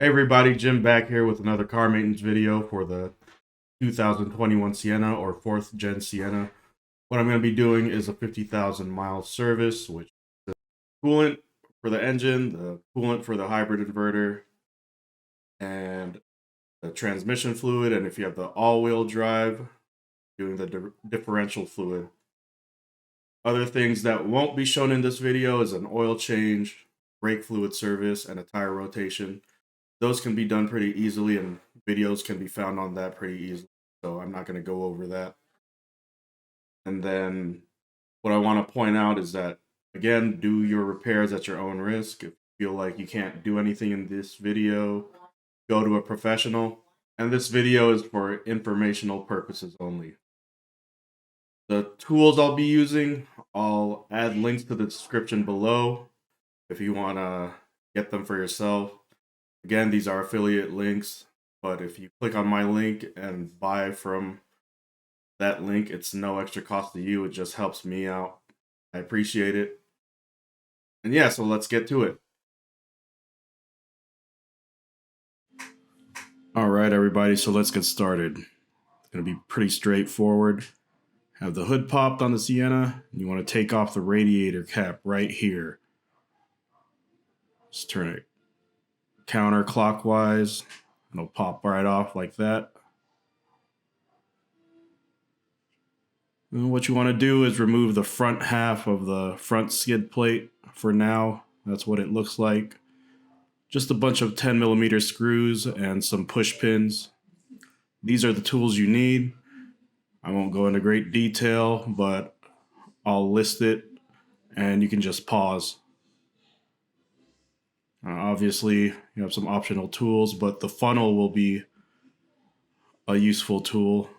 Hey everybody, Jim back here with another car maintenance video for the 2021 Sienna or 4th Gen Sienna. What I'm going to be doing is a 50,000 mile service, which is the coolant for the engine, the coolant for the hybrid inverter, and the transmission fluid, and if you have the all-wheel drive, doing the differential fluid. Other things that won't be shown in this video is an oil change, brake fluid service, and a tire rotation. Those can be done pretty easily, and videos can be found on that pretty easily. So I'm not going to go over that. And then what I want to point out is that, again, do your repairs at your own risk. If you feel like you can't do anything in this video, go to a professional. And this video is for informational purposes only. The tools I'll be using, I'll add links to the description below if you want to get them for yourself. Again, these are affiliate links, but if you click on my link and buy from that link, it's no extra cost to you. It just helps me out. I appreciate it. And yeah, so let's get to it. All right, everybody, so let's get started. It's going to be pretty straightforward. Have the hood popped on the Sienna, and you want to take off the radiator cap right here. Just turn it counterclockwise, and it'll pop right off like that. And what you want to do is remove the front half of the front skid plate for now. That's what it looks like. Just a bunch of 10mm screws and some push pins. These are the tools you need. I won't go into great detail, but I'll list it and you can just pause. Obviously, you have some optional tools, but the funnel will be a useful tool.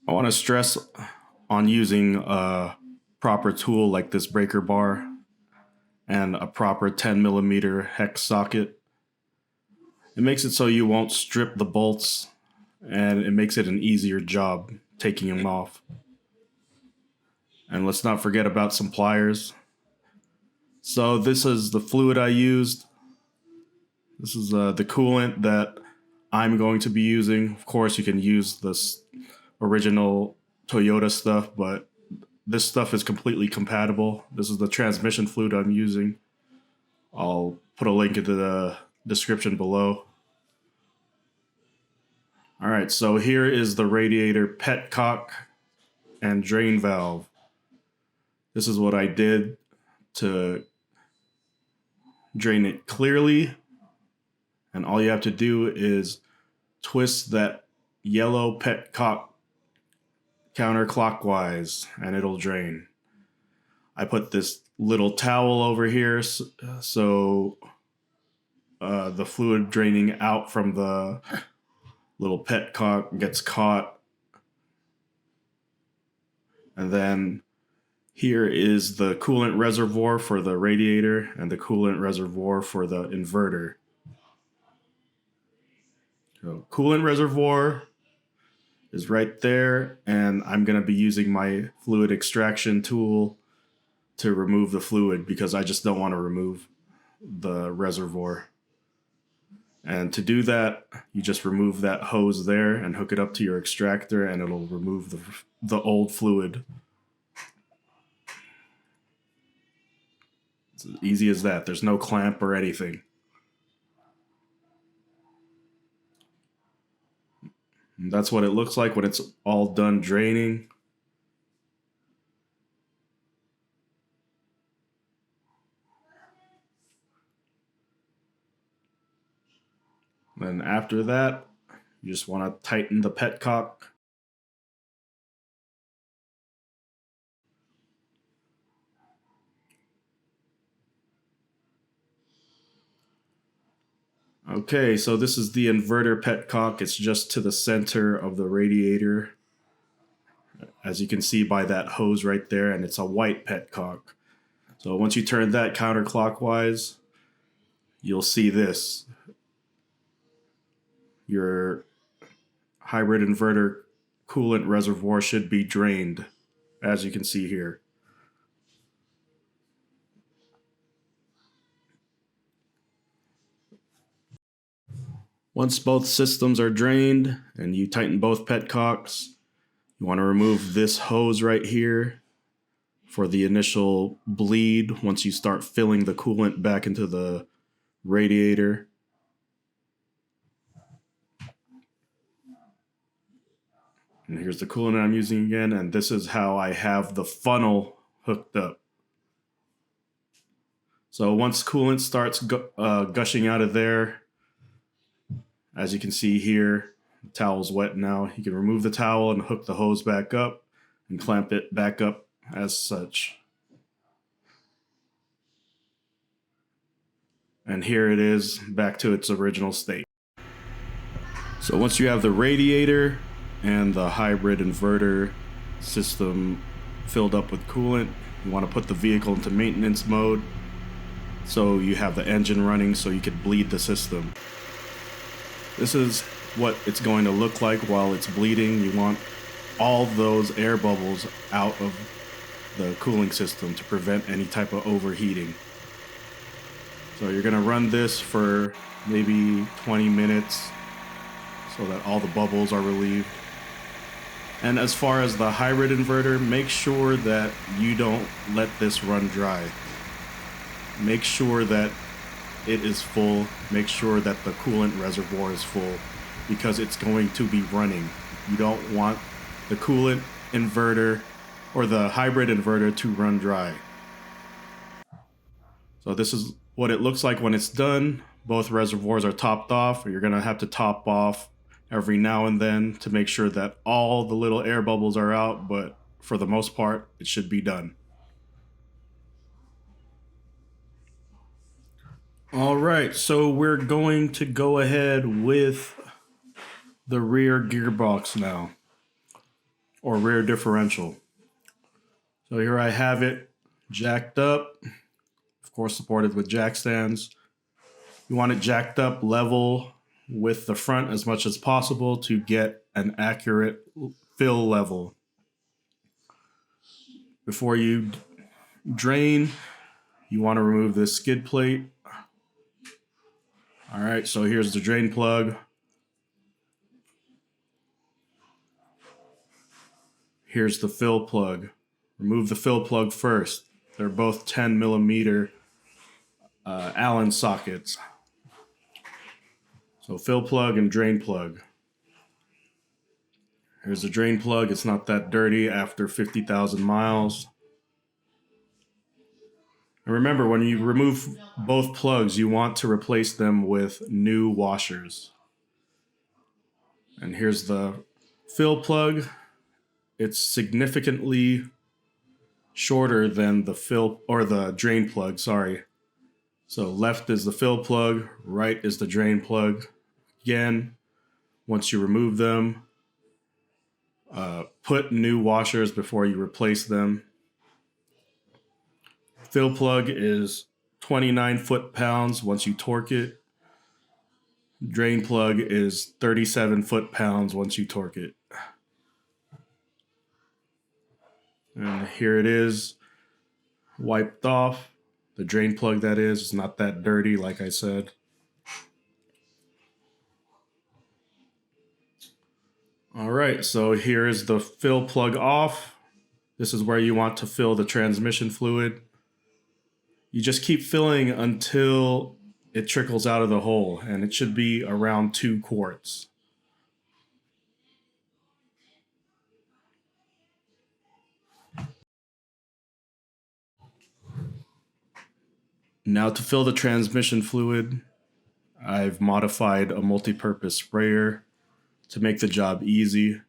I want to stress on using a proper tool like this breaker bar and a proper 10mm hex socket. It makes it so you won't strip the bolts, and it makes it an easier job taking them off. And let's not forget about some pliers. So this is the fluid I used. This is the coolant that I'm going to be using. Of course, you can use this original Toyota stuff, but this stuff is completely compatible. This is the transmission fluid I'm using. I'll put a link into the description below. All right, so here is the radiator petcock and drain valve. This is what I did to drain it clearly. And all you have to do is twist that yellow petcock counterclockwise and it'll drain. I put this little towel over here so the fluid draining out from the little petcock gets caught. And then here is the coolant reservoir for the radiator and the coolant reservoir for the inverter. So coolant reservoir is right there, and I'm going to be using my fluid extraction tool to remove the fluid because I just don't want to remove the reservoir. And to do that, you just remove that hose there and hook it up to your extractor, and it'll remove the old fluid. It's as easy as that. There's no clamp or anything. And that's what it looks like when it's all done draining. Then after that, you just want to tighten the petcock. Okay, so this is the inverter petcock. It's just to the center of the radiator, as you can see by that hose right there, and it's a white petcock. So once you turn that counterclockwise, you'll see this. Your hybrid inverter coolant reservoir should be drained, as you can see here. Once both systems are drained and you tighten both petcocks, you want to remove this hose right here for the initial bleed once you start filling the coolant back into the radiator. And here's the coolant I'm using again, and this is how I have the funnel hooked up. So once coolant starts gushing out of there, as you can see here, the towel's wet now. You can remove the towel and hook the hose back up and clamp it back up as such. And here it is back to its original state. So once you have the radiator and the hybrid inverter system filled up with coolant, you want to put the vehicle into maintenance mode so you have the engine running so you could bleed the system. This is what it's going to look like while it's bleeding. You want all those air bubbles out of the cooling system to prevent any type of overheating. So you're going to run this for maybe 20 minutes so that all the bubbles are relieved. And as far as the hybrid inverter, make sure that you don't let this run dry. Make sure that it is full. Make sure that the coolant reservoir is full because it's going to be running. You don't want the coolant inverter or the hybrid inverter to run dry. So this is what it looks like when it's done. Both reservoirs are topped off. You're going to have to top off every now and then to make sure that all the little air bubbles are out, but for the most part, it should be done. All right, so we're going to go ahead with the rear gearbox now, or rear differential. So here I have it jacked up, of course supported with jack stands. You want it jacked up level with the front as much as possible to get an accurate fill level. Before you drain, you want to remove this skid plate. All right, so here's the drain plug. Here's the fill plug. Remove the fill plug first. They're both 10 millimeter Allen sockets. So fill plug and drain plug. Here's the drain plug. It's not that dirty after 50,000 miles. And remember, when you remove both plugs, you want to replace them with new washers. And here's the fill plug. It's significantly shorter than the fill or the drain plug, sorry. So left is the fill plug, right is the drain plug. Again, once you remove them, put new washers before you replace them. Fill plug is 29 foot-pounds once you torque it. Drain plug is 37 foot-pounds once you torque it. And here it is, wiped off. The drain plug, that is not that dirty, like I said. All right, so here is the fill plug off. This is where you want to fill the transmission fluid. You just keep filling until it trickles out of the hole, and it should be around 2 quarts. Now to fill the transmission fluid, I've modified a multi-purpose sprayer to make the job easy.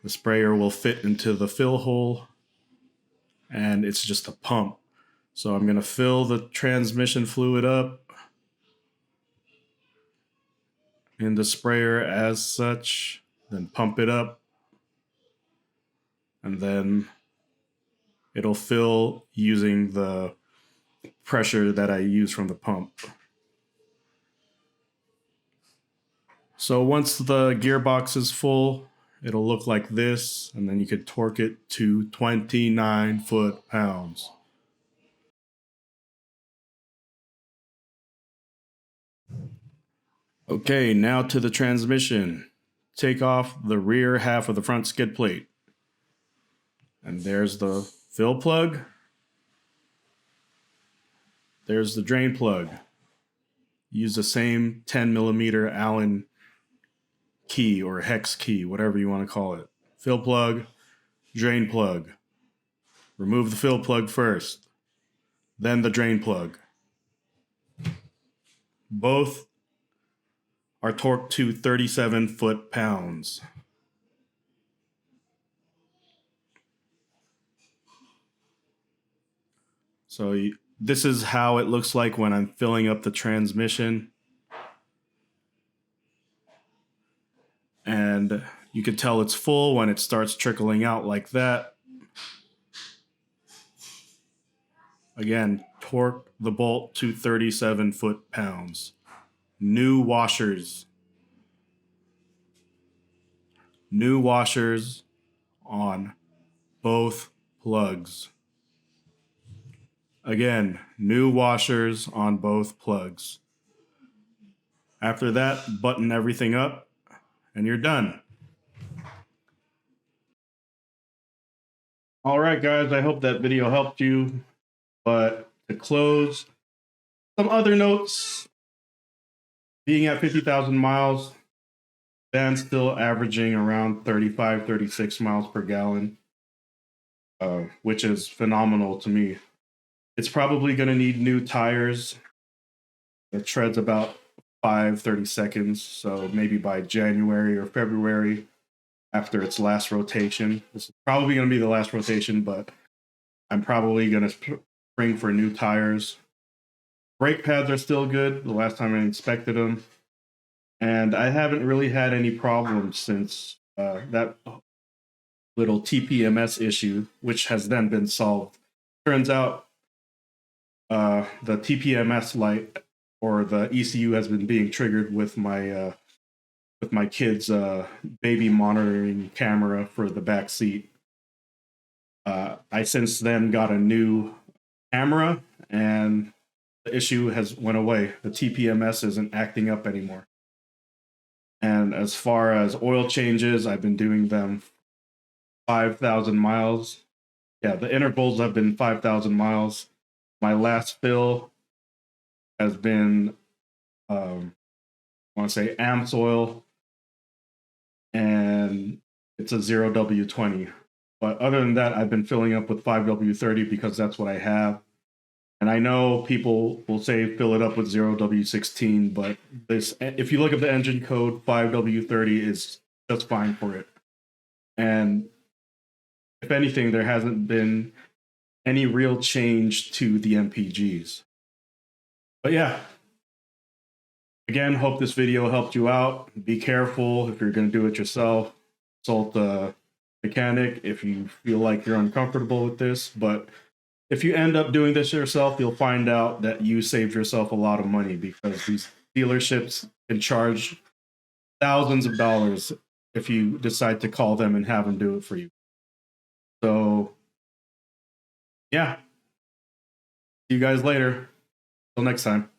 The sprayer will fit into the fill hole, and it's just a pump. So I'm going to fill the transmission fluid up in the sprayer as such, then pump it up, and then it'll fill using the pressure that I use from the pump. So once the gearbox is full, it'll look like this, and then you could torque it to 29 foot-pounds. Okay, now to the transmission. Take off the rear half of the front skid plate. And there's the fill plug. There's the drain plug. Use the same 10mm Allen key or hex key, whatever you want to call it. Fill plug, drain plug. Remove the fill plug first, then the drain plug. Both are torqued to 37 foot-pounds. So this is how it looks like when I'm filling up the transmission. And you can tell it's full when it starts trickling out like that. Again, torque the bolt to 37 foot-pounds. New washers. New washers on both plugs. Again, new washers on both plugs. After that, button everything up and you're done. All right, guys, I hope that video helped you. But to close, some other notes. Being at 50,000 miles, van's still averaging around 35, 36 miles per gallon, which is phenomenal to me. It's probably going to need new tires. It treads about 30 seconds, so maybe by January or February after its last rotation. This is probably going to be the last rotation, but I'm probably going to spring for new tires. Brake pads are still good, the last time I inspected them. And I haven't really had any problems since that little TPMS issue, which has then been solved. Turns out the TPMS light or the ECU has been being triggered with my kid's baby monitoring camera for the back seat. I since then got a new camera and the issue has went away. The TPMS isn't acting up anymore. And as far as oil changes, I've been doing them 5,000 miles. Yeah, the intervals have been 5,000 miles. My last fill has been, I want to say AMS oil, and it's a 0W20. But other than that, I've been filling up with 5W30 because that's what I have. And I know people will say fill it up with 0W16, but this, if you look at the engine code, 5W30 is just fine for it. And if anything, there hasn't been any real change to the MPGs. But yeah, again, hope this video helped you out. Be careful if you're going to do it yourself. Consult the mechanic if you feel like you're uncomfortable with this. But if you end up doing this yourself, you'll find out that you saved yourself a lot of money because these dealerships can charge thousands of dollars if you decide to call them and have them do it for you. So, yeah. See you guys later. Till next time.